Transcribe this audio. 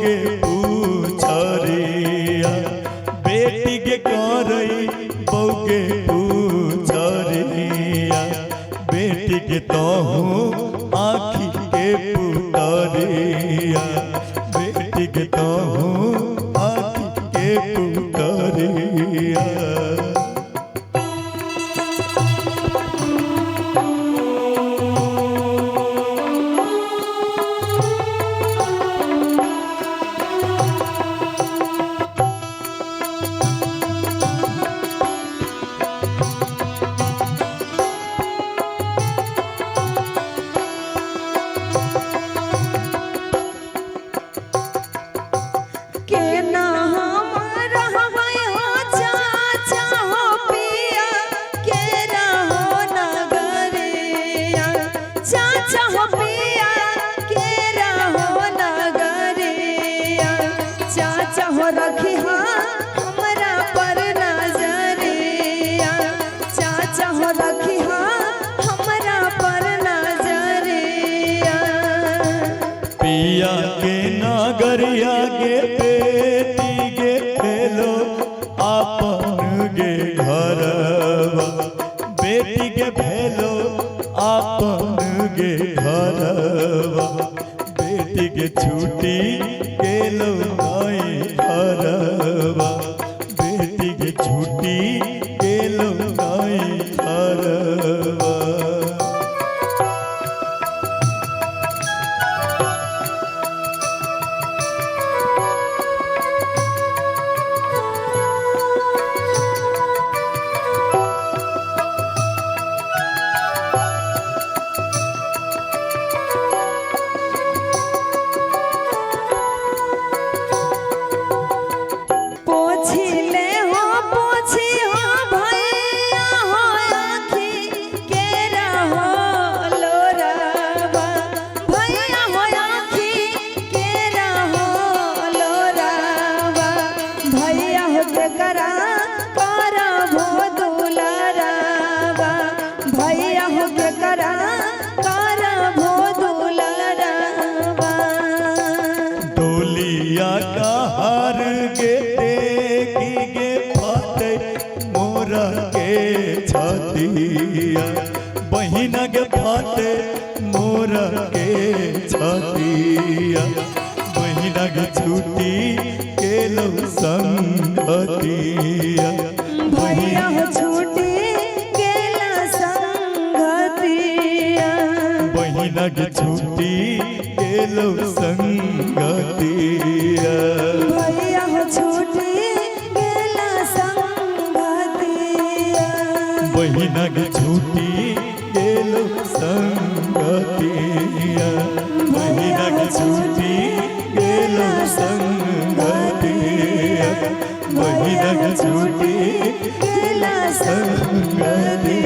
के पूछरिया बेटी के करई बहू के पूछरिया बेटी के तहू आँखी के पुतरिया बेटी के तहू आँखी के पुतरिया। रखी हमरा पर नजरिया चाचा हो रखी हमरा पर नजरिया। पिया के नगरिया गे बेटी गे भेलो आपन गे घरवा बेटी के भेलो आपन गे घरवा बेटी के छुट्टी गेलो नाई घरवा बेटी के छुट्टी गेलो नाई घरवा। डोलिया का हार गे की गे फाटे मोरा के छतिया बहिना के फाटे मोरा के छतिया बहिना के छुट्टी के लो संगतिया भैया हो छुट्टी गेला संगतिया बहिना के छुट्टी के लो संगतिया भैया हो छुट्टी गेला संगतिया बहिना के छुट्टी के लो संगतिया बहिना के छुट्टी के लो संगतिया बहिना के छुट्टी के लो संगतिया।